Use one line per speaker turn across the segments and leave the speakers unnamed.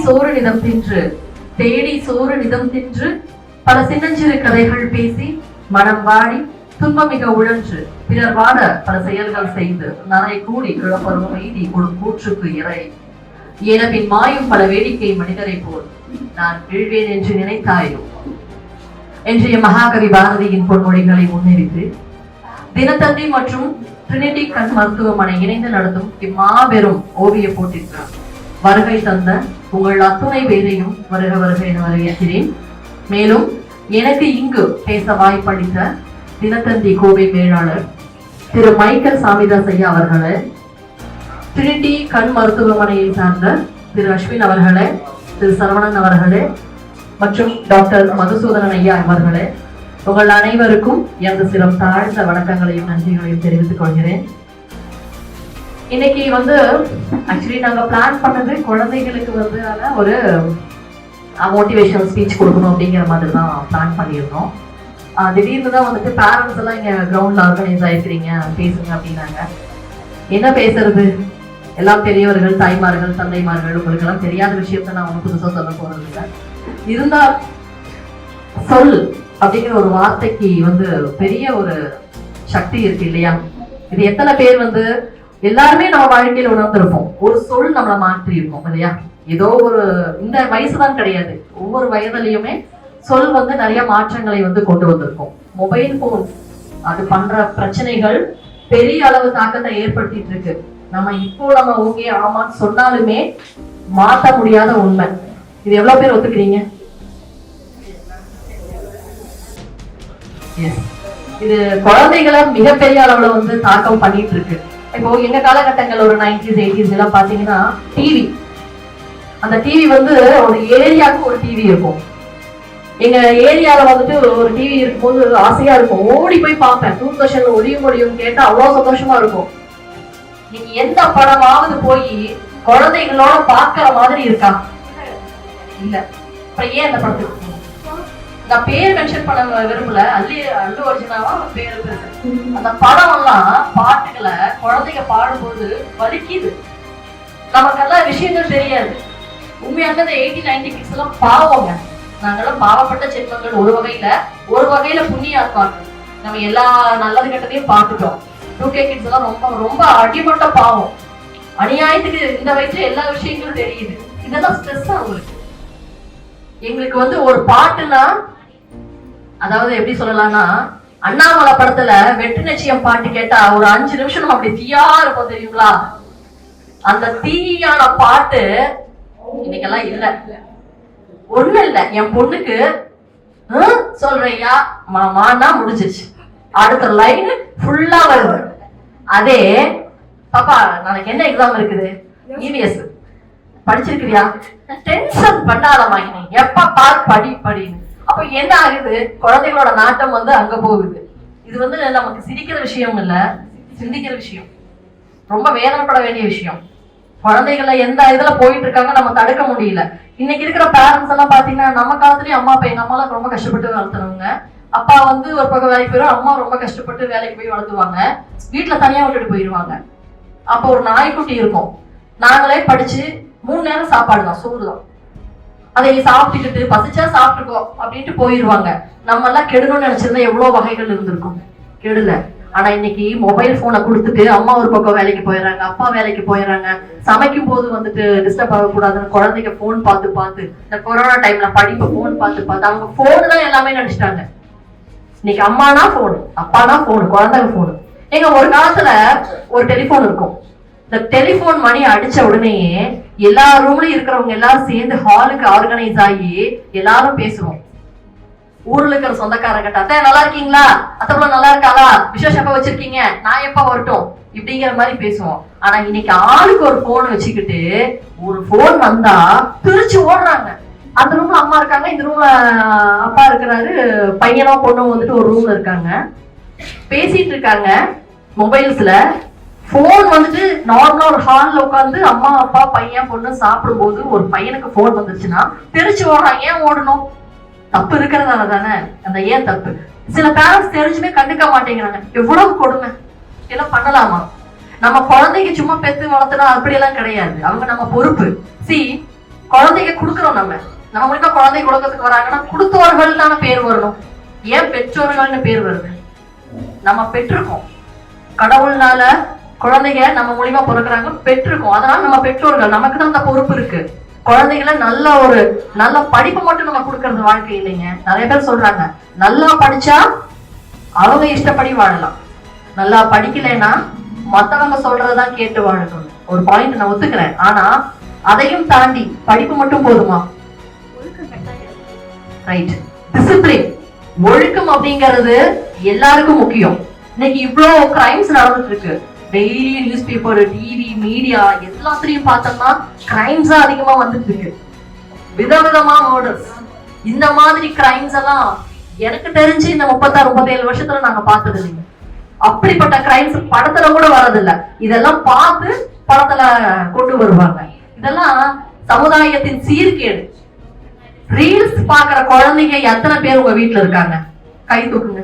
சோறு நிதம் தின்று தேடி சோறு நிதம் தின்று பல சின்னஞ்சிறு கதைகள் பேசி மனம் வாடி துன்பமிக உழன்று பிறர் வாட பல செயல்கள் செய்து நரை கூடி கிழப்பரும் எய்தி கொடும் கூற்றுக்கு இறை எனபின் மாயும் பல வேடிக்கை மனிதரை போல் நான் வீழ்வேன் என்று நினைத்தாயோ. இன்றைய மகாகவி பாரதியின் பொன்மொழிகளை முன்னிறுத்து தினத்தந்தி மற்றும் ட்ரினிட்டி கண் மருத்துவமனை இணைந்து நடத்தும் இம்மாபெரும் ஓவிய போட்டிக்கு வருகை தந்த உங்கள் அத்துணை பேரையும் வருக வருக என வரவேற்கிறேன். மேலும் எனக்கு இங்கு பேச வாய்ப்பளித்த தினத்தந்தி கோவை மேலாளர் திரு மைக்கேல் சாமிதாஸ் ஐயா அவர்களே, ட்ரினிட்டி கண் மருத்துவமனையை சார்ந்த திரு அஸ்வின் அவர்களே, திரு சரவணன் அவர்களே மற்றும் டாக்டர் மதுசூதனன் ஐயா அவர்களே, உங்கள் அனைவருக்கும் எனது சிரம் தாழ்ந்த வணக்கங்களையும் நன்றிகளையும் தெரிவித்துக் கொள்கிறேன். இன்னைக்கு ஆக்சுவலி நாங்க பிளான் பண்ணது குழந்தைகளுக்கு ஒரு மோட்டிவேஷனல் ஸ்பீச் கொடுக்கணும் அப்படிங்கிற மாதிரி தான் பிளான் பண்ணியிருந்தோம். திடீர்னு தான் பேரண்ட்ஸ் எல்லாம் இங்க கிரவுண்ட்ல ஆர்கனைஸ் ஆயிருக்கிறீங்க, பேசுங்க அப்படின்னாங்க. என்ன பேசுறது, எல்லாம் பெரியவர்கள், தாய்மார்கள், தந்தைமார்கள், உங்களுக்கு எல்லாம் தெரியாத விஷயத்த நான் ஒன்றும் புதுசாக சொல்ல போறது இல்லை. இருந்தால் சொல் அப்படிங்கிற ஒரு வார்த்தைக்கு பெரிய ஒரு சக்தி இருக்கு இல்லையா? இது எத்தனை பேர் எல்லாருமே நம்ம வாழ்க்கையில உணர்ந்திருப்போம். ஒரு சொல் நம்மளை மாற்றி இருப்போம் இல்லையா? ஏதோ ஒரு இந்த வயசுதான் கிடையாது, ஒவ்வொரு வயதுலயுமே சொல் நிறைய மாற்றங்களை கொண்டு வந்திருக்கும். மொபைல் போன் அது பண்ற பிரச்சனைகள் பெரிய அளவு தாக்கத்தை ஏற்படுத்திட்டு இருக்கு. நம்ம ஓகே ஆமான்னு சொன்னாலுமே மாற்ற முடியாத உண்மை. இது எவ்வளவு பேர் ஒத்துக்கிறீங்க? இது குழந்தைகளை மிகப்பெரிய அளவுல தாக்கம் பண்ணிட்டு இருக்கு. இப்போ எங்க காலகட்டங்கள் ஒரு 90s 80s எல்லாம் பாத்தீங்கன்னா டிவி, அந்த டிவி ஒரு ஏரியாவுக்கு ஒரு டிவி இருக்கும். எங்க ஏரியால ஒரு டிவி இருக்கும்போது ஆசையா இருக்கும், ஓடி போய் பார்ப்பேன். தூர்தர்ஷன்ல ஒளியும் கேட்டா அவ்வளவு சந்தோஷமா இருக்கும். நீங்க எந்த படமாவது போய் குழந்தைகளோட பாக்குற மாதிரி இருக்கா? இல்ல. அப்புறம் ஏன் அந்த படத்துக்கு நான் பேர் மென்ஷன் பண்ண விரும்பல, அல்லு அர்ஜுனாவா பேர் இருக்கு. அந்த படம் எல்லாம் பாட்டுகளை குழந்தைங்க பாடும்போது வலிக்குது. நமக்கெல்லாம் விஷயங்கள் தெரியாது. உண்மையாக 80 90 கிட்ஸ் எல்லாம் பாவங்க. நாங்கெல்லாம் பாவப்பட்ட ஜென்மங்கள். ஒரு வகையில புண்ணியாத்மாக்கள். நம்ம எல்லா நல்லது கெட்டதையும் பார்த்துட்டோம். 2K கிட்ஸ் எல்லாம் ரொம்ப ரொம்ப அடிமட்ட பாவம். அநியாயத்துக்கு இந்த வயசுல எல்லா விஷயங்களும் தெரியுது. இதெல்லாம் ஸ்ட்ரெஸ் அவங்களுக்கு. எங்களுக்கு ஒரு பாட்டுனா, அதாவது எப்படி சொல்லலாம்னா, அண்ணாமலை படத்துல வெற்றி நிச்சயம் பாட்டு கேட்டா ஒரு 5 நிமிஷம் நம்ம அப்படி தீயா இருக்கும் தெரியுங்களா? அந்த தீயான பாட்டு இன்னைக்கெல்லாம் இல்ல. ஒண்ணு இல்ல, என் பொண்ணுக்கு சொல்றியா மாமான்னா முடிஞ்சிருச்சு, அடுத்த லைன் ஃபுல்லா வருது. அதே பாப்பா நாளைக்கு என்ன எக்ஸாம் இருக்குது, EVS படிச்சிருக்கிறியா, டென்ஷன் பண்ணாதமா, எப்ப பாரு படி படின்னு. அப்ப என்ன ஆகுது, குழந்தைகளோட நாட்டம் அங்க போகுது. இது நமக்கு சிரிக்கிற விஷயம் இல்ல, சிந்திக்கிற விஷயம், ரொம்ப வேதனைப்பட வேண்டிய விஷயம். குழந்தைகளை எந்த இதுல போயிட்டு இருக்காங்க நம்ம தடுக்க முடியல. இன்னைக்கு இருக்கிற பேரண்ட்ஸ் எல்லாம் பாத்தீங்கன்னா, நம்ம காலத்துலயும் அம்மா அப்பா, எங்க அம்மாலாம் ரொம்ப கஷ்டப்பட்டு வளர்த்துறவங்க. அப்பா ஒரு பக்கம் வேலைக்கு போயிடும், அம்மா ரொம்ப கஷ்டப்பட்டு வேலைக்கு போய் வளர்த்துவாங்க. வீட்டுல தனியா விட்டுட்டு போயிருவாங்க. அப்ப ஒரு நாய்க்குட்டி இருக்கும். நாங்களே படிச்சு 3 நேரம் சாப்பாடு தான், சோறு தான், அதை சாப்பிட்டுக்கிட்டு பசிச்சா சாப்பிட்டுக்கோ அப்படின்ட்டு போயிருவாங்க. நம்ம எல்லாம் கெடணும்னு நினைச்சிருந்தா எவ்வளவு வகைகள் இருந்திருக்கும், கெடல. ஆனா இன்னைக்கு மொபைல் போனை கொடுத்துட்டு அம்மா ஒரு பக்கம் வேலைக்கு போயிடுறாங்க, அப்பா வேலைக்கு போயிடுறாங்க. சமைக்கும் போது டிஸ்டர்ப் ஆகக்கூடாதுன்னு குழந்தைங்க போன் பார்த்து இந்த கொரோனா டைம்ல படிப்பு போன் பார்த்து அவங்க போன் தான் எல்லாமே நினைச்சிட்டாங்க. இன்னைக்கு அம்மானா போனு, அப்பானா போனு, குழந்தைங்க போனு. எங்க ஒரு காலத்துல ஒரு டெலிபோன் இருக்கும். இந்த டெலிபோன் மணி அடிச்ச உடனேயே எல்லா ரூம்லயும் இருக்கிறவங்க எல்லாரும் சேர்ந்து ஹாலுக்கு ஆர்கனைஸ் ஆகி எல்லாரும் பேசுவோம். ஊர்ல இருக்கிற சொந்தக்காரங்கிட்ட, அத்தை நல்லா இருக்கீங்களா, அத்தை நல்லா இருக்காளா, விசேஷ எப்ப வச்சிருக்கீங்க, நான் எப்ப வரட்டும், இப்படிங்கிற மாதிரி பேசுவோம். ஆனா இன்னைக்கு ஆளுக்கு ஒரு போன் வச்சுக்கிட்டு ஒரு போன் வந்தா பிரிச்சு ஓடுறாங்க. அந்த ரூம்ல அம்மா இருக்காங்க, இந்த ரூம்ல அப்பா இருக்கிறாரு, பையனோ பொண்ணோ ஒரு ரூம்ல இருக்காங்க, பேசிட்டு இருக்காங்க மொபைல்ஸ்ல. போன் நார்மலா ஒரு ஹால்ல உட்காந்து அம்மா அப்பா பையன் பொண்ணு சாப்பிடும் போது ஒரு பையனுக்கு போன் வந்துருச்சுன்னா பிரிச்சு ஓடுறாங்க. ஏன் ஓடணும்? தப்பு இருக்கிறதால தானே. அந்த ஏன் தப்பு? சில பேரண்ட்ஸ் தெரிஞ்சுமே கண்டுக்க மாட்டேங்கிறாங்க. எவ்வளவு கொடுமை எல்லாம் பண்ணலாமா? நம்ம குழந்தைக்கு சும்மா பெத்து வளர்த்துனா அப்படியெல்லாம் கிடையாது. அவங்க நம்ம பொறுப்பு. குழந்தைங்க கொடுக்குறோம். நம்ம மூலியமா குழந்தை உலகத்துக்கு வராங்கன்னா கொடுத்தவர்கள் தானே பேர் வரணும். ஏன் பெற்றோர்கள்னு பேர் வருது? நம்ம பெற்றிருக்கோம். கடவுள்னால குழந்தைங்க நம்ம மூலியமா பிறகுறாங்க, பெற்றிருக்கோம். அதனால நம்ம பெற்றோர்கள், நமக்கு தான் அந்த பொறுப்பு இருக்கு. குழந்தைகளை நல்ல படிப்பு மட்டும் நம்ம கொடுக்கறது வாழ்க்கை இல்லைங்க. நிறைய பேர் சொல்றாங்க நல்லா படிச்சா அவங்க இஷ்டப்படி வாழலாம், நல்லா படிக்கலைன்னா மத்தவங்க சொல்றதுதான் கேட்டு வாழணும். ஒரு பாயிண்ட் நான் ஒத்துக்கிறேன். ஆனா அதையும் தாண்டி படிப்பு மட்டும் போதுமா? ரைட். டிசிப்ளின், ஒழுக்கம் அப்படிங்கிறது எல்லாருக்கும் முக்கியம். இன்னைக்கு இவ்வளவு கிரைம்ஸ் நடந்துட்டு இருக்கு. Daily news paper, TV, media எல்லாத்துலயும் பார்த்தோம்னா கிரைம்ஸ் அதிகமா வந்துட்டு இருக்கு. விதவிதமா மர்டர்ஸ். இந்த மாதிரி கிரைம்ஸ் எல்லாம் எனக்கு தெரிஞ்சு இந்த 36-37 வருஷத்துல நாங்க பார்த்தது இல்லைங்க. அப்படிப்பட்ட கிரைம்ஸ் படத்துல கூட வரதில்லை. இதெல்லாம் பார்த்து படத்துல கொண்டு வருவாங்க. இதெல்லாம் சமுதாயத்தின் சீர்கேடு. ரீல்ஸ் பாக்குற குழந்தைங்க எத்தனை பேர் உங்க வீட்டுல இருக்காங்க? கை தூக்குங்க.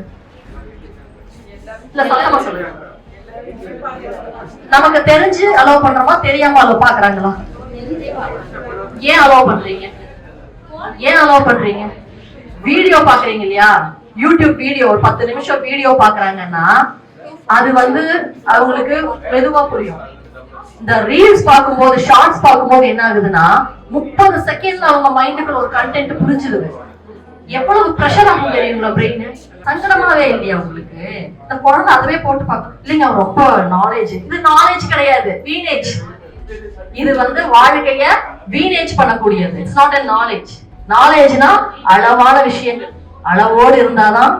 இல்ல சத்தமா சொல்லுங்க. நமக்கு தெரிஞ்சு அலோவ் பண்றோமா, தெரியாம அலோவ் பாக்குறாங்களா? ஏன் அலோவ் பண்றீங்க? ஏன் அலோவ் பண்றீங்க? வீடியோ பாக்குறீங்க இல்லையா, யூடியூப் வீடியோ, ஒரு 10 நிமிஷம் வீடியோ பாக்குறாங்கன்னா அது அவங்களுக்கு மெதுவா புரியும். இந்த ரீல்ஸ் பார்க்கும்போது, ஷார்ட்ஸ் பார்க்கும்போது என்ன ஆகுதுன்னா 30 செகண்ட்ல அவங்க மைண்டுக்குள்ள ஒரு கண்டென்ட் புரிஞ்சிருது. எவ்வளவு பிரஷர் ஆகும் தெரியுங்களா பிரெயின்? சங்கடமாவே இல்லையா உங்களுக்கு? இந்த குழந்தை அதுவே போட்டு பார்க்கும். இல்லைங்க ரொம்ப நாலேஜ். இது நாலேஜ் கிடையாது, வீனேஜ். இது வாழ்க்கைய வீனேஜ் பண்ணக்கூடியது. It's not a knowledge. நாலேஜ்னா அளவான விஷயங்கள். அளவோடு இருந்தாதான்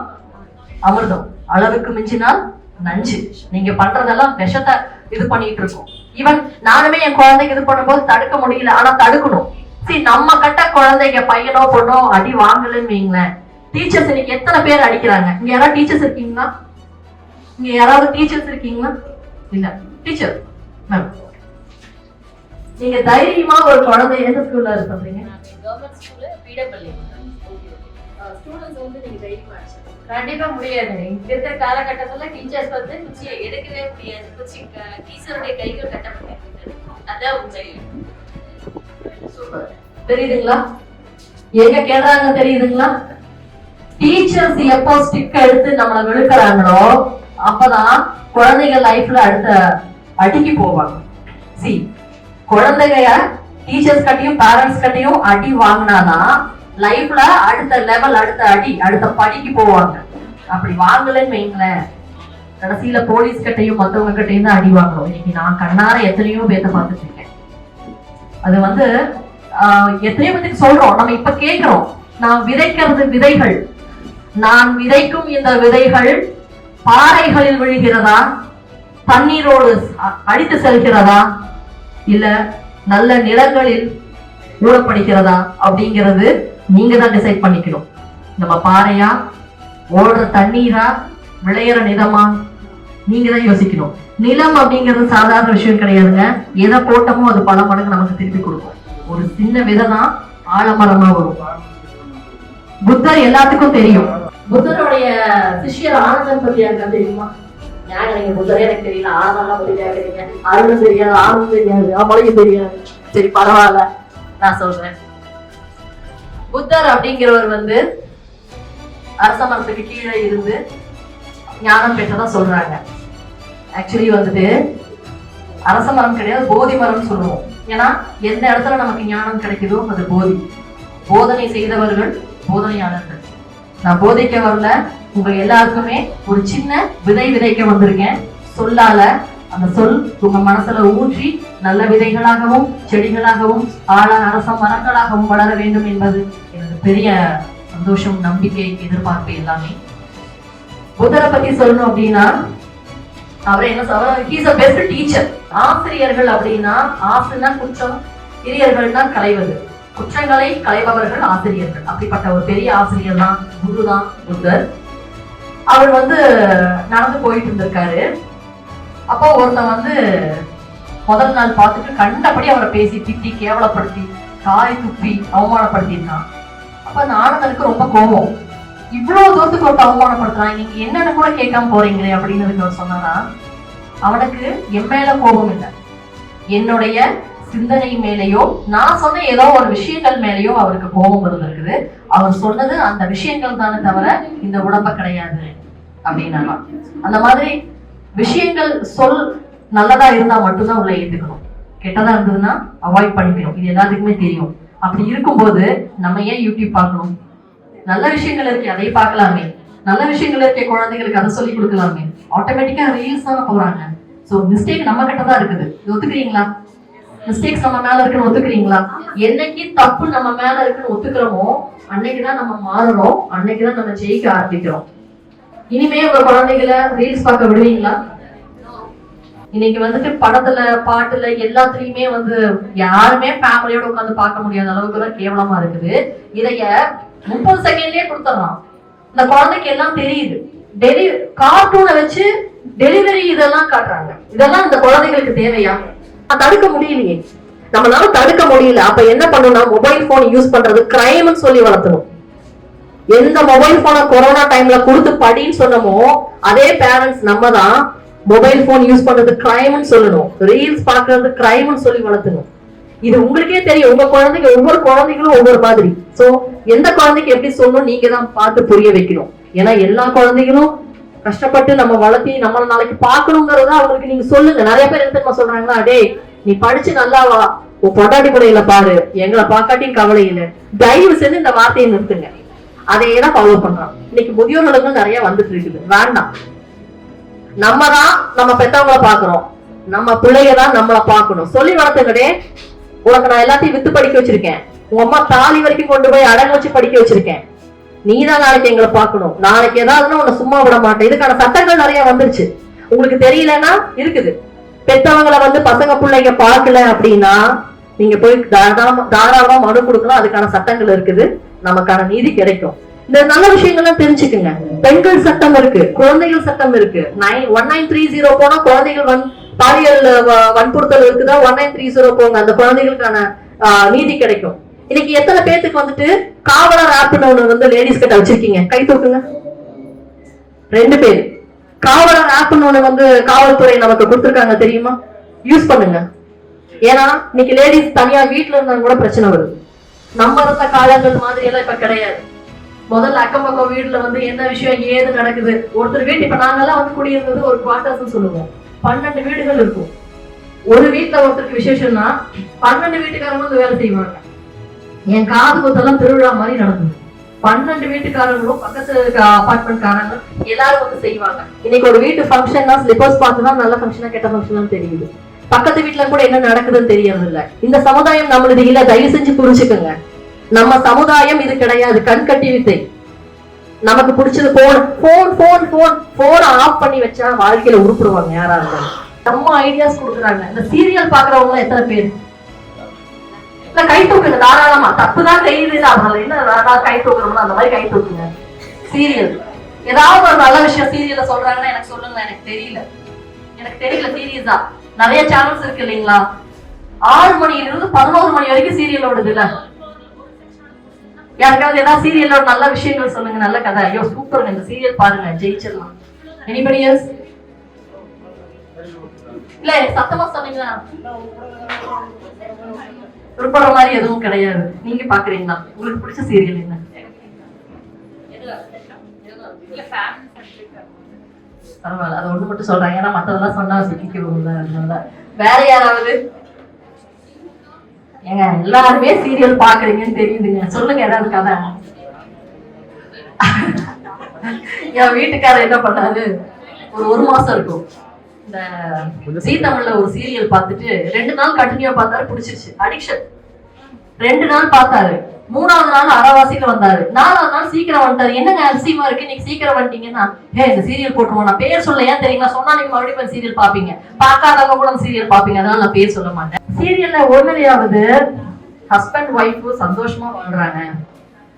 அமிர்தம், அளவுக்கு மிஞ்சினால் நஞ்சு. நீங்க பண்றதெல்லாம் விஷத்தை இது பண்ணிட்டு இருக்கோம். ஈவன் நானுமே என் குழந்தைக்கு இது பண்ணும்போது தடுக்க முடியல, ஆனா தடுக்கணும். சரி, நம்ம கட்ட குழந்தைங்க பையனோ பொண்ணோ அடி வாங்கலன்னு வைங்களேன். டீச்சர்ஸ் இன்னைக்கு எத்தனை பேர் அடிக்கிறாங்க? இங்க யாராவது டீச்சர்ஸ் இருக்கீங்களா? இங்க யாராவது டீச்சர்ஸ் இருக்கீங்களா? இல்ல. டீச்சர் மேம், நீங்க தைரியமா ஒரு குழந்தை எந்த ஸ்கூல்ல சொல்றீங்க?
கவர்மெண்ட் ஸ்கூல்ல பீடப்பள்ளி ஸ்டூடண்ட்ஸ் நீங்க தைரியமா
கண்டிப்பா முடியாது.
இங்க இருக்கிற காலகட்டத்துல டீச்சர்ஸ் குச்சியை எடுக்கவே முடியாது. குச்சி டீச்சருடைய கைகள் கட்டப்பட்டு அதான் உண்மை.
தெரியுதுங்களா? எங்க கேடுறாங்க தெரியுதுங்களா? டீச்சர்ஸ் எப்போ ஸ்டிக் எடுத்து நம்மளை விழுக்கிறாங்களோ அப்பதான் குழந்தைங்க லைஃப்ல அடுத்த அடிக்கு போவாங்க. சி, குழந்தைங்க டீச்சர்ஸ் கட்டியும் பேரண்ட்ஸ் கட்டியும் அடி வாங்கினாதான் லைஃப்ல அடுத்த லெவல், அடுத்த அடி, அடுத்த படிக்கு போவாங்க. அப்படி வாங்கலன்னு வைங்களேன், கடைசியில போலீஸ் கட்டையும் மத்தவங்க கட்டையும் தான் அடி வாங்கணும். இன்னைக்கு நான் கண்ணார எத்தனையோ பேத்த பார்த்துட்டு இருக்கேன். அது எத்தனையோ பேருக்கு சொல்றோம், நம்ம இப்ப கேட்கிறோம். நான் விதைக்கிறது விதைகள். நான் விதைக்கும் இந்த விதைகள் பாறைகளில் விழுகிறதா, தண்ணீரோடு அடித்து செல்கிறதா, இல்ல நல்ல நிலங்களில் ஊழப்படுகிறதா அப்படிங்கிறது நீங்க தான் டிசைட் பண்ணிக்கணும். நம்ம பாறையா, ஓடுற தண்ணீரா, விளையிற நிலமா, நீங்க தான் யோசிக்கணும். நிலம் அப்படிங்கிறது சாதாரண விஷயம் கிடையாதுங்க. எதை போட்டமோ அது பல மடங்கு நமக்கு திருப்பி கொடுக்கும். ஒரு சின்ன விதை தான் ஆலமரமா வரும். புத்தர் எல்லாத்துக்கும் தெரியும். புத்தருடைய சிஷ்யர் ஆனந்தன் பத்தி யாருக்கா தெரியுமா? ஏங்க நீங்க புத்தரே எனக்கு தெரியல, ஆனந்தம்லாம் பத்தி கேட்கறீங்க. அருளும் தெரியாது, ஆனந்தம் தெரியாது, அவளையும் தெரியாது. சரி பரவாயில்ல, நான் சொல்றேன். புத்தர் அப்படிங்கிறவர் அரச மரத்துக்கு கீழே இருந்து ஞானம் பெற்றதா சொல்றாங்க. ஆக்சுவலி அரச மரம் கிடையாது, போதி மரம் சொல்லுவோம். ஏன்னா எந்த இடத்துல நமக்கு ஞானம் கிடைக்குதோ அது போதி. போதனை செய்தவர்கள் போதனையாளர்கள். நான் போதைக்க வரல, உங்க எல்லாருக்குமே ஒரு சின்ன விதை விதைக்க வந்திருக்கேன். சொல்லால அந்த சொல் உங்க மனசுல ஊற்றி நல்ல விதைகளாகவும் செடிகளாகவும் ஆழ அரச மரங்களாகவும் வளர வேண்டும் என்பது எனது பெரிய சந்தோஷம், நம்பிக்கை, எதிர்பார்ப்பு எல்லாமே. புத்தரை பத்தி சொல்லணும் அப்படின்னா அவரை என்ன சொல்ற, பெஸ்ட் டீச்சர். ஆசிரியர்கள் அப்படின்னா, ஆசிரியர்னா குற்றம், கிரியர்கள்னா களைவது. குற்றங்களை களைபவர்கள் ஆசிரியர்கள். அப்படிப்பட்ட ஒரு பெரிய ஆசிரியர் தான், குரு தான் புத்தர். அவர் நடந்து போயிட்டு இருந்திருக்காரு. அப்போ ஒருத்தன் முதல் நாள் பார்த்துட்டு கண்டபடி அவரை பேசி திட்டி கேவலப்படுத்தி காய் துப்பி அவமானப்படுத்திருக்கான். அப்ப அந்த ஆனந்தனுக்கு ரொம்ப கோபம். இவ்வளவு தூரத்துக்கு ஒரு அவமானப்படுத்துறான், நீங்க என்னன்னு கூட கேட்காம போறீங்களே அப்படின்னு அவர் சொன்னாரா, அவனுக்கு என் மேல கோபம் இல்லை, என்னுடைய சிந்தனை மேலேயோ நான் சொன்ன ஏதோ ஒரு விஷயங்கள் மேலேயோ அவருக்கு கோபம் இருந்திருக்குது. அவர் சொன்னது அந்த விஷயங்கள் தானே தவிர இந்த உடம்ப கிடையாது அப்படின்னா, அந்த மாதிரி விஷயங்கள் சொல் நல்லதா இருந்தா மட்டும்தான் உள்ள ஏத்துக்கணும், கெட்டதா இருந்ததுன்னா அவாய்ட் பண்ணிக்கணும். இது எல்லாத்துக்குமே தெரியும். அப்படி இருக்கும்போது நம்ம ஏன் யூடியூப் பார்க்கணும்? நல்ல விஷயங்கள் இருக்கு, அதை பார்க்கலாமே. நல்ல விஷயங்கள் இருக்க குழந்தைகளுக்கு அதை சொல்லி கொடுக்கலாமே. ஆட்டோமேட்டிக்கா ரீல்ஸ் தான் போறாங்க. சோ மிஸ்டேக் நம்ம கிட்ட தான் இருக்குது. ஒத்துக்கிறீங்களா? மிஸ்டேக்ஸ் நம்ம மேல இருக்குன்னு ஒத்துக்கிறீங்களா? என்னைக்கு தப்பு நம்ம மேல இருக்குன்னு ஒத்துக்கிறோமோ அன்னைக்குதான் நம்ம மாறுறோம், அன்னைக்குதான் நம்ம ஜெயிக்க ஆரம்பிக்கிறோம். இனிமே உங்க குழந்தைகளை ரீல்ஸ் பார்க்க விடுவீங்களா? இன்னைக்கு வந்துட்டு படத்துல பாட்டுல எல்லாத்துலயுமே யாருமே ஃபேமிலியோட உட்காந்து பார்க்க முடியாத அளவுக்கு தான் கேவலமா இருக்குது. இதைய 30 செகண்ட்லயே கொடுத்துடலாம். இந்த குழந்தைக்கு எல்லாம் தெரியுது. கார்ட்டூனை வச்சு டெலிவரி இதெல்லாம் காட்டுறாங்க. இதெல்லாம் இந்த குழந்தைகளுக்கு தேவையா? தடுக்க முடியலையே, நம்மளால தடுக்க முடியல. அப்ப என்ன பண்ணணும்? மொபைல் போன் யூஸ் பண்றது கிரைம்னு சொல்லி வளர்த்தணும். எந்த மொபைல் போனை கொரோனா டைம்ல கொடுத்து படின்னு சொன்னமோ அதே பேரண்ட்ஸ் நம்ம தான் மொபைல் போன் யூஸ் பண்றது கிரைம்னு சொல்லணும், ரீல்ஸ் பாக்குறது கிரைம்னு சொல்லி வளர்த்தணும். இது உங்களுக்கே தெரியும். உங்க குழந்தைங்க ஒவ்வொரு குழந்தைகளும் ஒவ்வொரு மாதிரி. சோ எந்த குழந்தைக்கு எப்படி சொல்லணும் நீங்க தான் பார்த்து புரிய வைக்கணும். ஏன்னா எல்லா குழந்தைகளும் கஷ்டப்பட்டு நம்ம வளர்த்தி நம்மள நாளைக்கு பாக்கணுங்கிறத அவங்களுக்கு நீங்க சொல்லுங்க. நிறைய பேர் என்ன சொல்றாங்கன்னா, டேய் நீ படிச்சு நல்லா வா, உன் பொட்டாட்டி முறையில பாரு, எங்களை பாக்காட்டியும் கவலை இல்லை. தயவு செஞ்சு இந்த வார்த்தையை நிறுத்துங்க. அதையேதான் ஃபாலோ பண்றான். இன்னைக்கு முதியோர்களுக்கும் நிறைய வந்துட்டு இருக்குது. வேண்டாம், நம்ம தான் நம்ம பெத்தவங்களை பாக்குறோம், நம்ம பிள்ளைங்க தான் நம்மளை பாக்கணும். சொல்லி வளர்த்துங்கடே, உனக்கு நான் எல்லாத்தையும் வித்து படிக்க வச்சிருக்கேன், உங்க அம்மா தாலி வரைக்கும் கொண்டு போய் அடங்க வச்சு படிக்க வச்சிருக்கேன், நீதான் நாளைக்கு எங்களை பாக்கணும், நாளைக்கு ஏதாவதுன்னா உன்னை சும்மா விட மாட்டேன். இதுக்கான சட்டங்கள் நிறைய வந்துருச்சு. உங்களுக்கு தெரியலன்னா இருக்குது. பெத்தவங்களை பசங்க பிள்ளைங்க பார்க்கல அப்படின்னா நீங்க போய் தாராளமா மனு கொடுக்கலாம். அதுக்கான சட்டங்கள் இருக்குது, நமக்கான நீதி கிடைக்கும். இந்த நல்ல விஷயங்கள்லாம் தெரிஞ்சுக்குங்க. பெண்கள் சட்டம் இருக்கு, குழந்தைகள் சட்டம் இருக்கு. 1930 போனா குழந்தைகள் பாலியல் வன்புறுத்தல் இருக்குதா, 1930 போங்க, அந்த குழந்தைகளுக்கான நீதி கிடைக்கும். இன்னைக்கு எத்தனை பேத்துக்கு காவலர் ஆப்னு ஒண்ணு லேடிஸ் கிட்ட வச்சிருக்கீங்க? கை தூக்குங்க. 2 பேர். காவலர் ஆப்னு ஒண்ணு காவல்துறை நமக்கு கொடுத்துருக்காங்க தெரியுமா? யூஸ் பண்ணுங்க. ஏன்னா இன்னைக்கு லேடிஸ் தனியா வீட்டுல இருந்தாலும் கூட பிரச்சனை வருது. நம்ம இருந்த காலங்கள் மாதிரி எல்லாம் இப்ப கிடையாது. முதல்ல அக்கம் பக்கம் வீட்டுல என்ன விஷயம் ஏது நடக்குது, ஒருத்தர் வீட்டு இப்ப நாங்கெல்லாம் குடியிருந்தது ஒரு குவார்டர்ஸ் சொல்லுவோம். 12 வீடுகள் இருக்கும். ஒரு வீட்டுல ஒருத்தருக்கு விசேஷம்னா 12 வீட்டுக்காரங்களும் வேலை செய்வாங்க. என் காது குத்தெல்லாம் திருவிழா மாதிரி நடந்தது. 12 வீட்டுக்காரங்களும் பக்கத்து அபார்ட்மெண்ட் காரங்க எல்லாரும் செய்வாங்க. இன்னைக்கு ஒரு வீட்டு ஃபங்க்ஷன்னா ஸ்லிப்பர்ஸ் பார்த்துதான் நல்ல ஃபங்க்ஷனா கெட்ட ஃபங்க்ஷனா தெரியுது. பக்கத்து வீட்டுல கூட என்ன நடக்குதுன்னு தெரியறது இல்ல. இந்த சமுதாயம் நம்மளுது இல்ல, தயவு செஞ்சு புரிஞ்சுக்கோங்க. நம்ம சமுதாயம் இது கிடையாது, கண்கட்டி வித்தை. நமக்கு பிடிச்சது போன் ஆஃப் பண்ணி வச்சா வாழ்க்கையில உருப்பிடுவாங்க யாரா இருந்தாலும். நம்ம ஐடியாஸ் கொடுக்குறாங்க. இந்த சீரியல் பாக்குறவங்க எத்தனை பேர் கை தூக்குங்க தாராளமா. தப்புதான் செய்யுது, அதனால என்ன கை தூக்குறோம்னா அந்த மாதிரி கை தூக்குங்க. சீரியல் ஏதாவது ஒரு நல்ல விஷயம் சீரியல்ல சொல்றாங்கன்னா எனக்கு சொல்லுங்க. எனக்கு தெரியல சீரியஸா. நிறைய சேனல்ஸ் இருக்கு இல்லைங்களா? 6 மணியிலிருந்து 11 மணி வரைக்கும் சீரியல் ஓடுது இல்ல? யாருக்காவது ஏதாவது சீரியல்ல நல்ல விஷயங்கள் சொல்லுங்க, நல்ல கதை. ஐயோ சூப்பருங்க, இந்த சீரியல் பாருங்க, ஜெயிச்சிடலாம். Anybody else? இல்ல சத்தமா சொன்னீங்களா? உருப்படுற மாதிரி எதுவும் கிடையாது. நீங்க பாக்குறீங்களா? உங்களுக்கு பிடிச்ச சீரியல் என்ன? பரவாயில்ல, அது ஒண்ணு மட்டும் சொல்றாங்க. ஏன்னா மத்ததெல்லாம் சொன்னா சிக்கிக்க. வேற யாராவது? ஏங்க எல்லாருமே சீரியல் பாக்குறீங்கன்னு தெரியுதுங்க, சொல்லுங்க ஏதாவது கதை. என் வீட்டுக்காரர் என்ன பண்ணாரு, ஒரு மாசம் இருக்கும், இந்த ஜீ தமிழ்ல ஒரு சீரியல் பார்த்துட்டு 2 நாள் கண்டினியூ பார்த்தாரு, பிடிச்சிருச்சு, அடிக்ஷன். 2 நாள் பார்த்தாரு, 3ஆவது நாள் அரைவாசியில வந்தாரு, 4ஆவது நாள் சீக்கிரம் வந்துட்டாரு. என்னங்க அதிசயமா இருக்கு, இன்னைக்கு சீக்கிரம் வந்துட்டீங்கன்னா, இந்த சீரியல் போட்டுருவோம். நான் பேர் சொல்ல ஏன் தெரியுங்களா? சொன்னா நீங்க மறுபடியும் சீரியல் பாப்பீங்க, பார்க்காதவங்க கூட சீரியல் பாப்பீங்க, அதனால நான் பேர் சொல்ல மாட்டேன். சீரியல்ல ஒன்னுலையாவது ஹஸ்பண்ட் ஒய்ஃப் சந்தோஷமா வாழ்றாங்க,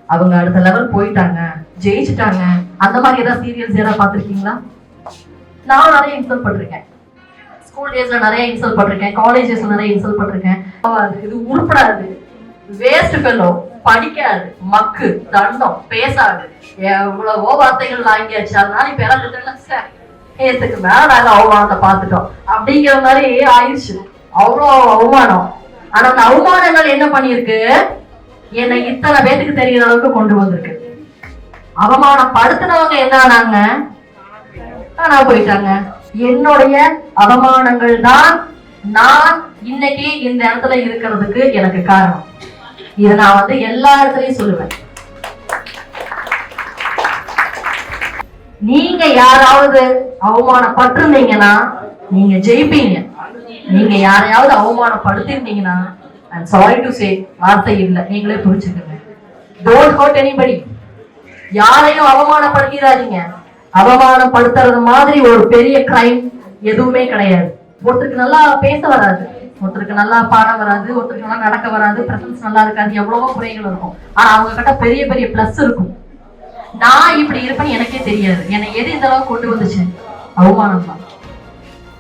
அவங்க அடுத்த லெவல் போயிட்டாங்க, ஜெயிச்சுட்டாங்க, அந்த மாதிரி ஏதாவது சீரியல்ஸ் ஏதாவது பாத்திருக்கீங்களா? நான் நிறைய இன்சல்ட் பண்ணிருக்கேன். ஸ்கூல் டேஸ்ல நிறைய இன்சல்ட் பண்ணிருக்கேன், காலேஜஸ்ல நிறைய இன்சல்ட் பண்ணிருக்கேன். இது உருப்படாது, வேஸ்ட் ஃபெல்லோ, படிக்காது, மக்கு, தண்டம், பேசாது, எவ்வளவோ வார்த்தைகள் வாங்கியாச்சு. அதனால இப்ப எல்லாம் ஏத்துக்கு மேல நாங்க அவமானத்தை பார்த்துட்டோம் அப்படிங்கிற மாதிரி ஆயிடுச்சு. அவ்வளோ அவமானம். ஆனா அந்த அவமானங்கள் என்ன பண்ணிருக்கு, என்னை இத்தனை பேத்துக்கு தெரிகிற அளவுக்கு கொண்டு வந்திருக்கு. அவமானப்படுத்தினவங்க என்ன ஆனாங்க, காணா போயிட்டாங்க. என்னுடைய அவமானங்கள் தான் நான் இன்னைக்கு இந்த இடத்துல இருக்கிறதுக்கு எனக்கு காரணம். இதை நான் வந்து எல்லா இடத்துலயும் சொல்லுவேன். நீங்க யாராவது அவமானப்பட்டிருந்தீங்கன்னா நீங்க ஜெயிப்பீங்க. நீங்க யாரையாவது அவமானப்படுத்திருந்தீங்கன்னா I'm sorry to say, வார்த்தை இல்லை, நீங்களே புரிச்சுக்கோங்க. Don't hurt anybody. யாரையும் அவமானப்படுத்திடாதீங்க. அவமானப்படுத்துறது மாதிரி ஒரு பெரிய கிரைம் எதுவுமே கிடையாது. ஒருத்தருக்கு நல்லா பேச வராது, ஒருத்தருக்கு நல்லா பாட வராது, ஒருத்தருக்கு நல்லா நடக்க வராது, பிரசன்ஸ் நல்லா இருக்காது, எவ்வளவோ குறைகள் இருக்கும். ஆனா அவங்க கிட்ட பெரிய பெரிய பிளஸ் இருக்கும். நான் இப்படி இருப்பேன்னு எனக்கே தெரியாது. என்னை எது இந்த அளவுக்கு கொண்டு வந்துச்சு, அவமானம் தான்.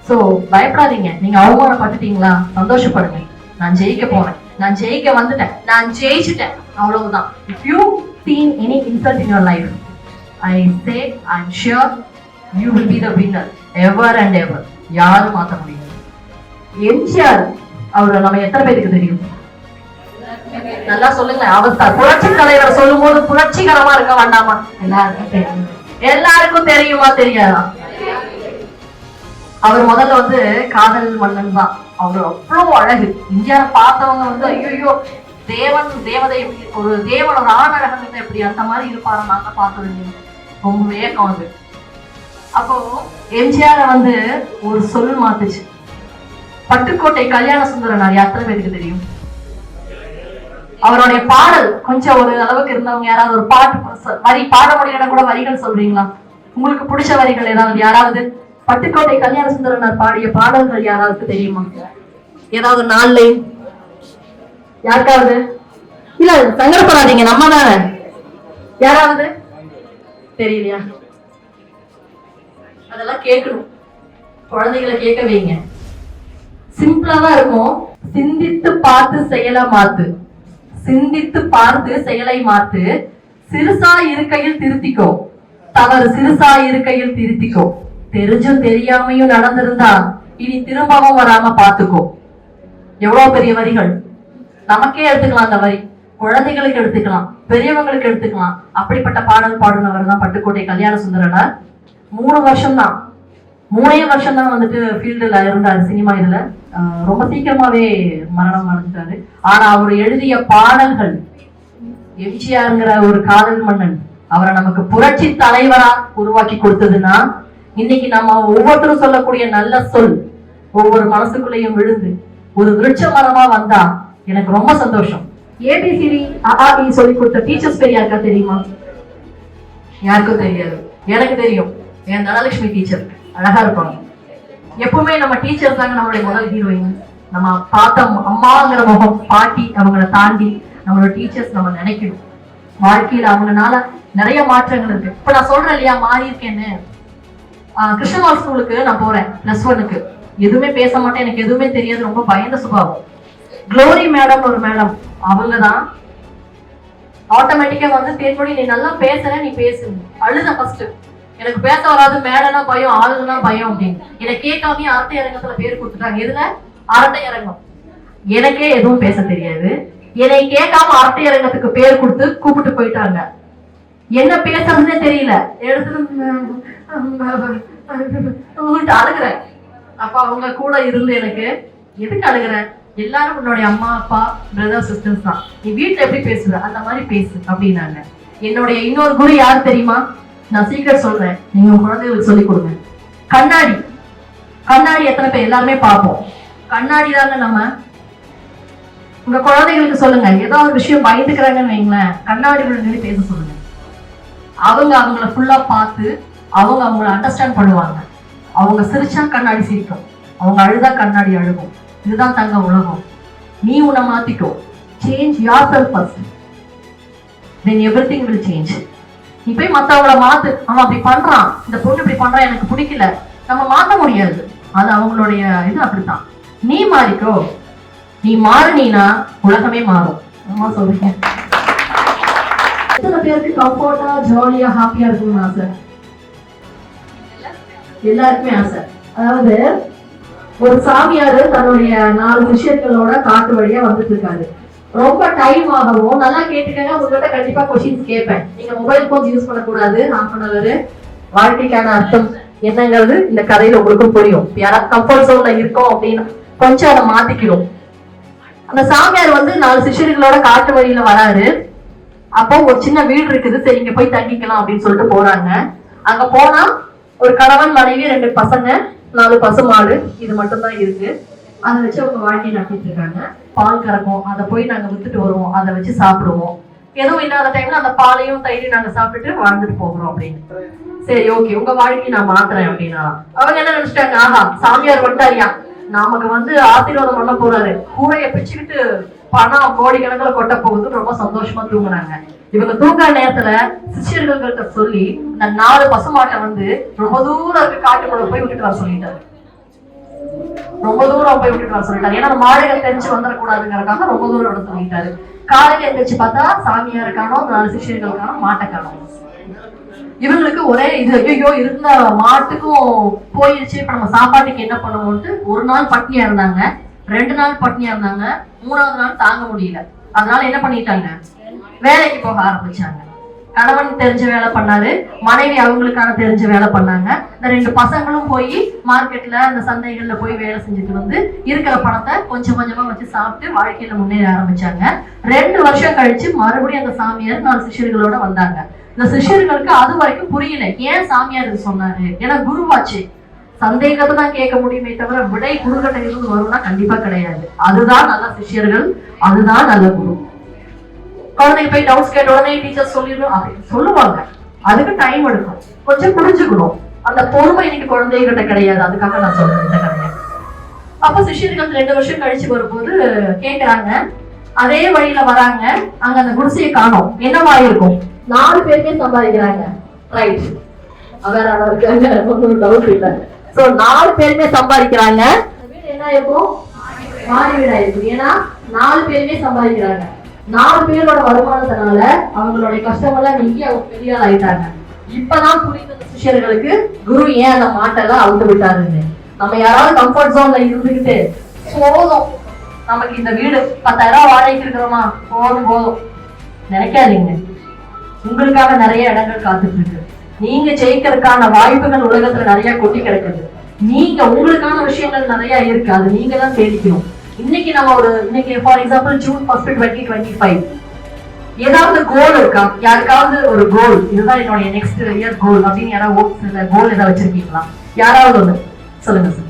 சோ பயப்படாதீங்க. நீங்க அவமானப்பட்டுட்டீங்களா, சந்தோஷப்படுங்க. நான் ஜெயிக்க போறேன், நான் ஜெயிக்க வந்துட்டேன், நான் ஜெயிச்சுட்டேன், அவ்வளவுதான். If you seen any insult in your life, I say I'm sure you will be the winner ever and ever. யாரும் மாத்த முடியாது. எம்ஜிஆர் அவரை நம்ம எத்தனை பேருக்கு தெரியும்? நல்லா சொல்லுங்க. அவஸ்தா புரட்சி தலைவர் சொல்லும் போது புரட்சிகரமா இருக்க வேண்டாமா? எல்லாருக்கும் தெரியும். எல்லாருக்கும் தெரியுமா தெரியாதா? அவர் முதல்ல வந்து காதல் மன்னன் தான். அவர் அவ்வளவு அழகு. எம்ஜிஆர் பார்த்தவங்க வந்து ஐயோ தேவன் தேவதை, ஒரு தேவன் ஒரு ஆணழகன் எப்படி அந்த மாதிரி இருப்பாரு, நாங்க பார்த்தது ரொம்ப வேகம் அது. அப்போ எம்ஜிஆர் வந்து ஒரு சொல் மாத்துச்சு. பட்டுக்கோட்டை கல்யாண சுந்தரனார் எத்தனை பேருக்கு தெரியும்? அவருடைய பாடல் கொஞ்சம் ஒரு அளவுக்கு இருந்தவங்க யாராவது ஒரு பாட்டு வரி பாட முடியலன்னா கூட வரிகள் சொல்றீங்களா? உங்களுக்கு பிடிச்ச வரிகள் ஏதாவது யாராவது பட்டுக்கோட்டை கல்யாண சுந்தரனார் பாடிய பாடல்கள் யாராவது தெரியுமா? ஏதாவது 4 லைன் யாருக்காவது? இல்ல சங்கடப்படாதீங்க, நம்ம தானே. யாராவது தெரியலையா? அதெல்லாம் கேட்கணும். குழந்தைகளை கேட்க வைங்க. சிம்பிளா தான் இருக்கும். சிந்தித்து பார்த்து செயலை மாத்து, சிந்தித்து பார்த்து செயலை மாத்து, சிறுசா இருக்கையில் திருத்திக்கோ, தவறு சிறுசா இருக்கையில் திருத்திக்கோ, தெரிஞ்சும் தெரியாமையும் நடந்திருந்தா இனி திரும்பவும் வராம பாத்துக்கோ. எவ்வளவு பெரிய வரிகள். நமக்கே எடுத்துக்கலாம் அந்த வரி, குழந்தைகளுக்கு எடுத்துக்கலாம், பெரியவங்களுக்கு எடுத்துக்கலாம். அப்படிப்பட்ட பாடல் பாடுனவர் தான் பட்டுக்கோட்டை கல்யாண சுந்தரனார். 3 வருஷம் தான், 3 வருஷம் தான் வந்துட்டு ஃபீல்டுல இருந்தாரு சினிமா இதுல. ரொம்ப சீக்கிரமாவே மரணம் அடைஞ்சிட்டாரு. ஆனா அவர் எழுதிய பாடல்கள், எம்ஜிஆர்ங்கிற ஒரு காதல் மன்னன் அவரை நமக்கு புரட்சி தலைவரா உருவாக்கி கொடுத்ததுன்னா, இன்னைக்கு நம்ம ஒவ்வொருத்தரும் சொல்லக்கூடிய நல்ல சொல் ஒவ்வொரு மனசுக்குள்ளேயும் விழுந்து ஒரு விருட்ச மரமா வந்தா எனக்கு ரொம்ப சந்தோஷம். ஏபிசிடி அஆஇ சொல்லி கொடுத்த டீச்சர்ஸ் பேர் யாருக்கா தெரியுமா? யாருக்கும் தெரியாது. எனக்கு தெரியும். என் தனலட்சுமி டீச்சர் அழகா இருப்பாங்க. எப்பவுமே நம்ம டீச்சர் தாங்க நம்மளுடைய முதல் ஹீரோயின். நம்ம பார்த்த அம்மாங்கிற முகம், பாட்டி, அவங்கள தாண்டி நம்மளோட டீச்சர்ஸ் நம்ம நினைக்கணும். வாழ்க்கையில அவங்கனால நிறைய மாற்றங்கள் இருக்கு. இப்ப நான் சொல்றேன் இல்லையா, மாறி இருக்கேன்னு. கிருஷ்ணமால் ஸ்கூலுக்கு நான் போறேன், +1க்கு. எதுவுமே பேச மாட்டேன், எனக்கு எதுவுமே தெரியாது, ரொம்ப பயந்த சுபாவம். க்ளோரி மேடம் ஒரு மேடம், அவங்கதான் ஆட்டோமேட்டிக்கா வந்து தேன்மொழி நீ நல்லா பேசுற, நீ பேசு. அழுத ஃபர்ஸ்ட், எனக்கு பேச வராது, மேடனா பயம், ஆளுனா பயம் அப்படின்னு. என்னை கேட்காம அரட்டை அரங்கத்துல பேர் கொடுத்துட்டாங்க. எதுல? அரட்டை அரங்கம். எனக்கே எதுவும் பேச தெரியாது. என்னை கேட்காம அரட்டை அரங்கத்துக்கு பேர் கொடுத்து கூப்பிட்டு போயிட்டாங்க. என்ன பேசுறதுன்னே தெரியல. எடுத்து அழுகிறேன். அப்ப அவங்க கூட இருந்து எனக்கு, எதுக்கு அழுகிற, எல்லாரும் உன்னுடைய அம்மா அப்பா பிரதர் சிஸ்டர்ஸ் தான், நீ வீட்டுல எப்படி பேசுவ அந்த மாதிரி பேசு அப்படின்னாங்க. என்னுடைய இன்னொரு குரு யார் தெரியுமா? நான் சீக்கிரம் சொல்றேன், நீங்க உங்க குழந்தைகளுக்கு சொல்லிக் கொடுங்க. கண்ணாடி. கண்ணாடி எத்தனை பேர் எல்லாருமே பார்ப்போம். கண்ணாடி தாங்க நம்ம. உங்க குழந்தைகளுக்கு சொல்லுங்க, ஏதோ ஒரு விஷயம் பயந்துக்கிறாங்கன்னு வைங்களேன், கண்ணாடிகள் நின்று பேச சொல்லுங்க. அவங்க அவங்கள ஃபுல்லா பார்த்து அவங்க அவங்கள அண்டர்ஸ்டாண்ட் பண்ணுவாங்க. அவங்க சிரிச்சா கண்ணாடி சிரிக்கும், அவங்க அழுதா கண்ணாடி அழுகும். இதுதான் தங்க உலகம். நீ உன்னை மாத்திக்கோ. Change yourself first, then everything will change. நீ போய் மத்தவங்கள மாத்து, அவன் அப்படி பண்றான், இந்த பொண்ணு இப்படி பண்றான், எனக்கு பிடிக்கல, நம்ம மாத்த முடியாது. அது அவங்களுடைய இது, அப்படித்தான். நீ மாறிக்கோ. நீ மாறினா உலகமே மாறும். அம்மா சொல்றீங்க. எத்தனை பேருக்கு கம்ஃபர்ட்டா ஜாலியா ஹாப்பியா இருக்கணும்னு ஆசை? எல்லாருக்குமே ஆசை. அதாவது ஒரு சாமியாரு தன்னுடைய 4 சிஷ்யர்களோட காட்டு வழியா வந்துட்டு இருக்காரு. ரொம்ப டைம் ஆகவும், நல்லா கேட்டுக்கங்க, உங்ககிட்ட கண்டிப்பா கொஸ்டின்ஸ் கேட்பேன். நீங்க மொபைல் போன்ஸ் யூஸ் பண்ணக்கூடாது. ½ மணி நேரம் வாழ்க்கைக்கான அர்த்தம் என்னங்கிறது இந்த கதையில உங்களுக்கும் புரியும். யாராவது கம்ஃபர்ட் ஜோன்ல இருக்கோம் அப்படின்னா கொஞ்சம் அதை மாத்திக்கணும். அந்த சாமியார் வந்து 4 சிஷ்யர்களோட காட்டு வழியில வராரு. அப்போ ஒரு சின்ன வீடு இருக்குது, சரி இங்க போய் தங்கிக்கலாம் அப்படின்னு சொல்லிட்டு போறாங்க. அங்க போனா ஒரு கணவன் மனைவி 2 பசங்க 4 பசுமாடு இது மட்டும் தான் இருக்கு. அதை வச்சு அவங்க வாழ்க்கையை நடத்திட்டு இருக்காங்க. பால் கறக்கும், அதை போய் நாங்க வித்துட்டு வருவோம், அதை வச்சு சாப்பிடுவோம். எதுவும் இல்லாத டைம்ல அந்த பாலையும் தயிரையும் நாங்க சாப்பிட்டுட்டு வாழ்ந்துட்டு போகிறோம் அப்படின்னு. சரி ஓகே, உங்க வாழ்க்கையை நான் மாத்துறேன் அப்படின்னா அவங்க என்ன நினைச்சிட்டாங்க, ஆஹா சாமியார் வந்துட்டாரியா, நமக்கு வந்து ஆசீர்வாதம் பண்ண போறாரு, கூரைய பிச்சுக்கிட்டு பணம் கோடிக்கணக்கில் கொட்ட போகுது, ரொம்ப சந்தோஷமா தூங்குனாங்க. இவங்க தூங்குற நேரத்துல சிஷ்யர்கள்கிட்ட சொல்லி இந்த 4 பசுமாட்டை வந்து ரொம்ப தூரம் இருக்க காட்டுக்குள்ள போய் விட்டுட்டு வர சொல்லிட்டாரு. ரொம்ப தூரம் போய் விட்டுட்டு வர சொல்லிட்டாரு. ஏன்னா அந்த மாடுகள் தெரிஞ்சு வந்துடக்கூடாதுங்கிறதுக்காக ரொம்ப தூரம் விட சொல்லிட்டாரு. காலையில எந்திரிச்சு பார்த்தா சாமியாரை காணோம், 4 சிஷ்யர்கள் காணோம், மாட்டை காணோம். இவங்களுக்கு ஒரே இது, ஐயோ இருந்த மாட்டுக்கும் போயிருச்சு, இப்ப நம்ம சாப்பாட்டுக்கு என்ன பண்ணுவோம்ட்டு ஒரு நாள் பட்னியா இருந்தாங்க, 2 நாள் பட்னியா இருந்தாங்க, 3ஆவது நாள் தாங்க முடியல. அதனால என்ன பண்ணிட்டாங்க, வேலைக்கு போக ஆரம்பிச்சாங்க. கணவன் தெரிஞ்ச வேலை பண்ணாரு, மனைவி அவங்களுக்கான தெரிஞ்ச வேலை பண்ணாங்க. இந்த 2 பசங்களும் போய் மார்க்கெட்ல அந்த சந்தைகள்ல போய் வேலை செஞ்சுட்டு வந்து இருக்கிற பணத்தை கொஞ்சம் கொஞ்சமா வச்சு சாப்பிட்டு வாழ்க்கையில முன்னேற ஆரம்பிச்சாங்க. 2 வருஷம் கழிச்சு மறுபடியும் அந்த சாமியார் 4 சிஷ்யர்களோட வந்தாங்க. இந்த சிஷ்யர்களுக்கு அது வரைக்கும் புரியல ஏன் சாமியார் இது சொன்னாரு. ஏன்னா குருவாச்சு, சந்தேகத்தை தான் கேட்க முடியுமே தவிர விடை குருகிட்ட இருந்து வரும்னா கண்டிப்பா கிடையாது. அதுதான் நல்ல சிஷ்யர்கள், அதுதான் நல்ல குரு. குழந்தைங்க போய் டவுட்ஸ் கேட்ட உடனே டீச்சர் சொல்லிடணும் அப்படின்னு சொல்லுவாங்க, அதுக்கு டைம் எடுக்கும், கொஞ்சம் புரிஞ்சுக்கணும். அந்த பொறுமை இன்னைக்கு குழந்தைகிட்ட கிடையாது. அதுக்காக நான் சொல்றேன் இந்த கதையை. அப்ப சிஷ்யர்கள் 2 வருஷம் கழிச்சு வரும்போது கேட்கிறாங்க, அதே வழியில வராங்க, அங்க அந்த குடிசையை காணோம். என்னவா இருக்கும், 4 பேருமே சம்பாதிக்கிறாங்க, ரைட், வேற இருக்காங்க, ஒன்னும் டவுட் இல்லை. சோ 4 பேருமே சம்பாதிக்கிறாங்க. வீடு என்ன ஆயிருக்கும், மாறி வீடு ஆயிருக்கும். ஏன்னா 4 பேருமே சம்பாதிக்கிறாங்க. 4 பேரோட வருமானத்தினால அவங்களுடைய கஷ்டமெல்லாம் நீங்கி அவங்க பெரிய ஆள் ஆயிட்டாங்க. இப்பதான் புரிந்த சிஷ்யர்களுக்கு குரு ஏன் அந்த மாட்டெல்லாம் அவுத்து விட்டாருன்னு. நம்ம யாராவது கம்ஃபர்ட் ஜோன்ல இருந்துகிட்டு போதும், நமக்கு இந்த வீடு 10,000 வாடகைக்கு இருக்கிறோமா, போதும் நினைக்காதீங்க. உங்களுக்காக நிறைய இடங்கள் காத்துட்டு இருக்கு. நீங்க ஜெயிக்கிறதுக்கான வாய்ப்புகள் உலகத்துல நிறைய கொட்டி கிடக்குது. நீங்க உங்களுக்கான விஷயங்கள் நிறைய இருக்கு, அது நீங்க தான் தேடிக்கணும். இன்னைக்கு நம்ம இன்னைக்கு ஃபார் எக்ஸாம்பிள் ஜூன் 1, 2025 ஏதாவது கோல் இருக்கா? யாருக்காவது ஒரு கோல், இதுதான் என்னுடைய நெக்ஸ்ட் இயர் கோல் அப்படின்னு யாராவது கோல் ஏதாவது வச்சிருக்கீங்களா? யாராவது ஒண்ணு சொல்லுங்க சார்.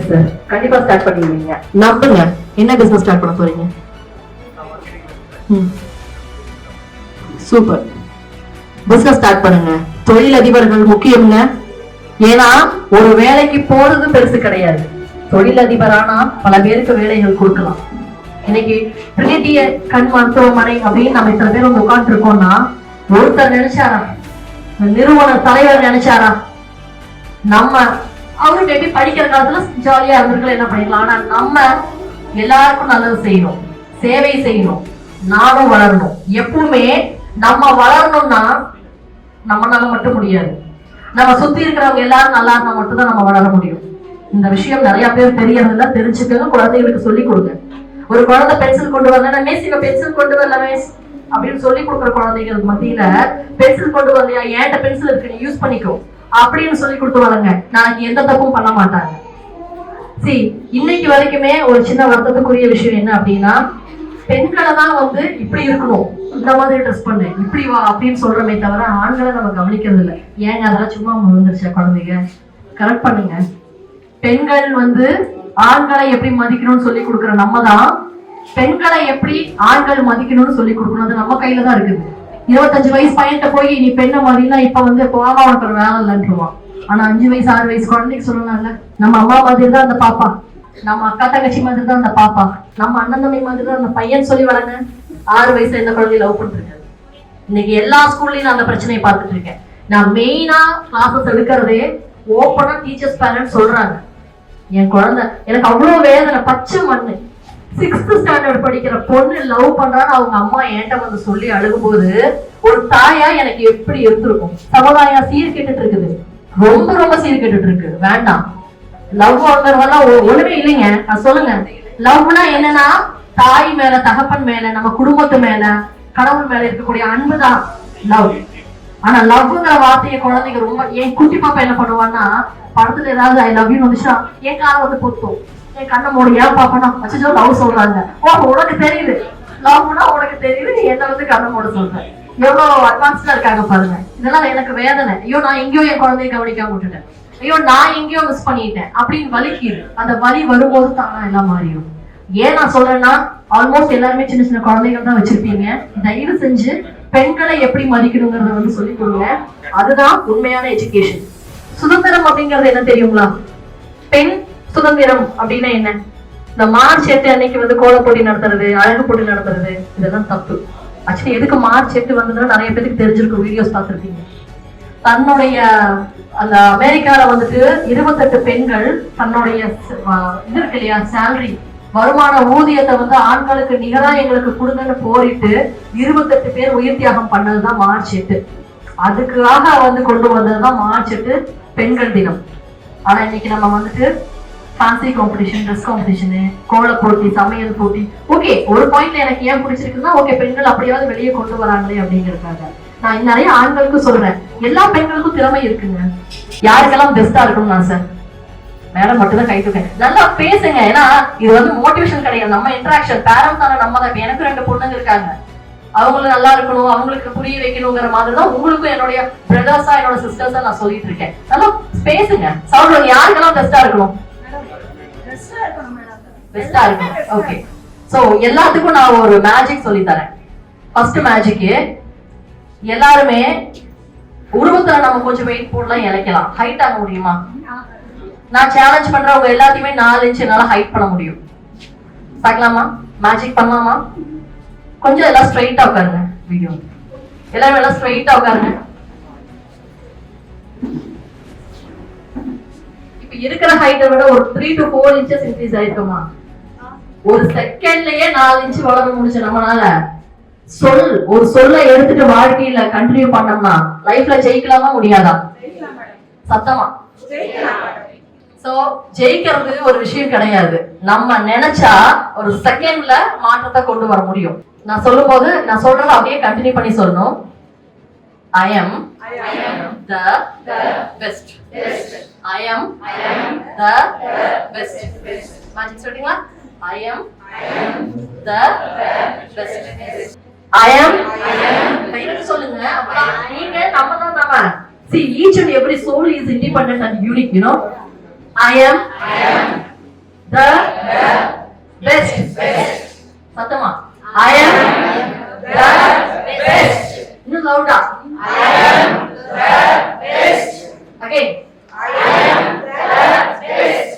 சார் கண்டிப்பா ஸ்டார்ட் பண்ணிடுவீங்க, நம்புங்க. என்ன பிசினஸ் ஸ்டார்ட் பண்ண போறீங்க? சூப்பர், பிசினஸ் ஸ்டார்ட் பண்ணுங்க. தொழிலதிபர்கள் முக்கியம்ங்க. ஏன்னா ஒரு வேலைக்கு போறது பெருசு கிடையாது. தொழிலதிபரானா பல பேருக்கு வேலைகள் கொடுக்கலாம். இன்னைக்கு ட்ரினிட்டி கண் மருத்துவமனை அப்படின்னு நம்ம இத்தனை பேர் வந்து உட்கார்ந்து இருக்கோம்னா ஒருத்தர் நினைச்சாரா, நிறுவன தலைவர் நினைச்சாரா, நம்ம அவரு மேபி படிக்கிற காலத்துல ஜாலியா இருந்திருக்கலாம், என்ன பண்ணிக்கலாம். ஆனா நம்ம எல்லாருக்கும் நல்லது செய்யணும், சேவை செய்யணும், நானும் வளரணும். எப்பவுமே நம்ம வளரணும்னா நம்மளால மட்டும் முடியாது, நம்ம சுத்தி இருக்கிறவங்க எல்லாரும் நல்லா இருந்தா மட்டும் தான் நம்ம வளர முடியும். இந்த விஷயம் நிறைய பேர் தெரியறதில்ல, தெரிஞ்சுக்கங்க. குழந்தைகளுக்கு சொல்லி கொடுங்க. ஒரு குழந்தை பென்சில் கொண்டு வரல, மிஸ் இவ பென்சில் கொண்டு வரல மிஸ் அப்படின்னு சொல்லி கொடுக்குற குழந்தைகளுக்கு மத்தியில பென்சில் கொண்டு வரலையா, ஏன்ட்ட பென்சில் இருக்கு நீ யூஸ் பண்ணிக்கோ அப்படின்னு சொல்லி கொடுத்து வளங்க. நாளைக்கு எந்த தப்பும் பண்ண மாட்டாங்க. இன்னைக்கு வரைக்குமே ஒரு சின்ன வருத்தத்துக்குரிய விஷயம் என்ன அப்படின்னா, பெண்களை தான் வந்து இப்படி இருக்கணும், இந்த மாதிரி ட்ரெஸ் பண்ணு, இப்படி வா அப்படின்னு சொல்றமே தவிர ஆண்களை நம்ம கவனிக்கிறது இல்லை. ஏங்க அதெல்லாம் சும்மா வந்துருச்சா? குழந்தைங்க கரெக்ட் பண்ணுங்க. பெண்கள் வந்து ஆண்களை எப்படி மதிக்கணும்னு சொல்லி கொடுக்குற நம்ம தான் பெண்களை எப்படி ஆண்கள் மதிக்கணும்னு சொல்லி கொடுக்கணும். அது நம்ம கையில தான் இருக்குது. 25 வயசு பையன்ட்ட போய் நீ பெண்ணை மாதிரினா இப்ப வந்து போகாம உனக்கு ஒரு வேலை இல்லைன்றுவான். ஆனா 5 வயசு 6 வயசு குழந்தைக்கு சொல்லலாம்ல, நம்ம அம்மா மாதிரி தான் அந்த பாப்பா, நம்ம அக்கா தங்கச்சி மாதிரி தான் அந்த பாப்பா, நம்ம அண்ணன் தம்பி மாதிரி தான் அந்த பையன் சொல்லி வளங்க. 6 வயசுல எந்த குழந்தைய லவ் பண்ணிருக்காரு? இன்னைக்கு எல்லா ஸ்கூல்லயும் நான் அந்த பிரச்சனையை பார்த்துட்டு இருக்கேன். நான் மெயினா கிளாஸஸ் எடுக்கிறதே ஓப்பனா டீச்சர்ஸ் பேரண்ட்ஸ் சொல்றாங்க, என் குழந்தை எனக்கு அவ்வளவு வேதனை, பச்சை மண்ணு, 6th ஸ்டாண்டர்ட் படிக்கிற பொண்ணு லவ் பண்றான்னு அவங்க அம்மா என்கிட்ட வந்து சொல்லி அழுகும்போது ஒரு தாயா எனக்கு எப்படி இருந்திருக்கும். சமுதாயம் சீர்கெட்டுட்டு இருக்குது, ரொம்ப ரொம்ப சீர்கெட்டுட்டு இருக்கு. வேண்டாம், லவ்ங்கிறதெல்லாம் ஒண்ணுமே இல்லைங்க. சொல்லுங்க, லவ்னா என்னன்னா தாய் மேல, தகப்பன் மேல, நம்ம குடும்பத்து மேல, கடவுள் மேல இருக்கக்கூடிய அன்புதான் லவ். ஆனா லவ்ங்கிற வார்த்தையை குழந்தைங்க ரொம்ப, என் குட்டி பாப்பா என்ன பண்ணுவான்னா, படத்துல ஏதாவது ஐ லவ் யூ வந்துச்சா என் காலை வந்து பொத்தும், என் கண்ணை மூடி. ஏன் பாப்பா அச்சோ லவ் சொல்றாங்க, ஓ உனக்கு தெரியுது லவ்னா, உனக்கு தெரியுது, நீ என்ன வந்து கண்ணை மூட சொல்ற. எவ்வளவு அட்வான்ஸ்டா இருக்காங்க பாருங்க. இதெல்லாம் எனக்கு வேதனை. ஐயோ நான் எங்கேயோ என் குழந்தைய கவனிக்காம விட்டுட்டேன், ஐயோ நான் எங்கேயோ மிஸ் பண்ணிட்டேன் அப்படின்னு வலிக்குது. அந்த வலி வரும்போது தானா எல்லாம் மாறிடும். ஏன் நான் சொல்றேன்னா, ஆல்மோஸ்ட் எல்லாருமே சின்ன சின்ன குழந்தைகள் தான் வச்சிருப்பீங்க. தயவு செஞ்சு பெண்களை எப்படி மதிக்கணுங்கிறத வந்து சொல்லி கொடுங்க. அதுதான் உண்மையான எஜுகேஷன். சுதந்திரம் அப்படிங்கிறது என்ன தெரியுங்களா? பெண் சுதந்திரம் அப்படின்னா என்ன? இந்த மார்ச் 8 அன்னைக்கு வந்து கோல போட்டி நடத்துறது, அழகு போட்டி நடத்துறது, இதெல்லாம் தப்பு. ஆக்சுவலி எதுக்கு மார்ச் 8 வந்ததுன்னா நிறைய பேருக்கு தெரிஞ்சிருக்கும், வீடியோஸ் பார்த்துருப்பீங்க. தன்னுடைய அந்த அமெரிக்கால வந்துட்டு 28 பெண்கள் தன்னுடைய இது இருக்கு இல்லையா, சேலரி, வருமான ஊதியத்தை வந்து ஆண்களுக்கு நிகரா எங்களுக்கு கொடுங்கன்னு போரிட்டு 28 பேர் உயிர் தியாகம் பண்ணதுதான் மார்ச் 8. அதுக்காக வந்து கொண்டு வந்ததுதான் மார்ச் 8 பெண்கள் தினம். ஆனா இன்னைக்கு நம்ம வந்துட்டு ஃபேன்சி காம்படிஷன், ட்ரெஸ் காம்படிஷனு, கோல போட்டி, சமையல் போட்டி. ஓகே, ஒரு பாயிண்ட்ல எனக்கு ஏன் பிடிச்சிருக்குன்னா, ஓகே பெண்கள் அப்படியாவது வெளியே கொண்டு வராங்களே அப்படிங்கிறதுக்காக. நான் நிறைய ஆண்களுக்கு சொல்றேன், எல்லா பெண்களுக்கும் திறமை இருக்குங்க. யாருக்கெல்லாம் பெஸ்டா இருக்கணும் நான் சார் மேடம் மட்டும் தான் கை தூக்கேன். நல்லா பேசுங்க. ஏன்னா இது வந்து மோட்டிவேஷன் கிடையாது, நம்ம இன்டராக்ஷன். பேரண்ட்ஸ் ஆன நம்ம தான். எனக்கு 2 பொண்ணுங்க இருக்காங்க, அவங்களும் நல்லா இருக்கணும், அவங்களுக்கு புரிய வைக்கணுங்கிற மாதிரி தான் உங்களுக்கும் என்னுடைய பிரதர்ஸா, என்னோட சிஸ்டர்ஸா நான் சொல்லிட்டு இருக்கேன். நல்லா பேசுங்க. சவுண்ட் யாருக்கெல்லாம் பெஸ்டா இருக்கணும்? பெஸ்டா இருக்கணும். ஓகே, சோ எல்லாத்துக்கும் நான் ஒரு மேஜிக் சொல்லி தரேன். ஃபர்ஸ்ட் மேஜிக், எல்லாருமே உருவத்துல நம்ம கொஞ்சம் வெயிட் போடலாம், இழைக்கலாம். ஹைட் ஆக முடியுமா? நான் சேலஞ்ச் பண்றவங்க எல்லாத்தையுமே 4 இன்ச் என்னால ஹைட் பண்ண முடியும். பார்க்கலாமா? மேஜிக் பண்ணலாமா? கொஞ்சம் எல்லாம் ஸ்ட்ரைட்டா உட்காருங்க. வீடியோ எல்லாரும் எல்லாம் ஸ்ட்ரைட்டா உட்காருங்க. இப்ப இருக்கிற ஹைட்டை விட ஒரு 3 to 4 inches இன்க்ரீஸ் ஆயிருக்குமா? ஒரு செகண்ட்லயே 4 இன்ச் வளர முடிஞ்ச நம்மளால ஒரு சொல்ல எடுத்துட்டு வாழ்க்கையில கண்டினியூ பண்ணோம்னா லைஃப்ல ஜெயிக்கலாமா முடியாதா? சத்தமா. சோ ஜெயிக்கிறது ஒரு விஷயம் கிடையாது. நம்ம நினைச்சா ஒரு செகண்ட்ல மாற்றத்தை கொண்டு வர முடியும். நான் சொல்லும் போது நான் சொல்றத அப்படியே கண்டினியூ பண்ணி சொல்லணும். I am the best. I am the best. Magic சொல்றீங்களா? I am the best. I am சொல்லுங்க. நீங்க நம்ம தான் நம்ம. See, each and every soul is independent and unique, you know. I am the best. சத்தமா. I am the best. இன்னும் louder. I am the best. Again. I am the best.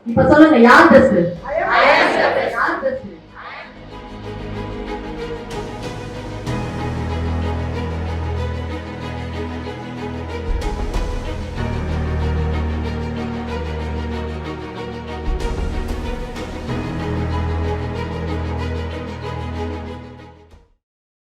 இப்ப சொல்லுங்க, யார் பெஸ்ட்?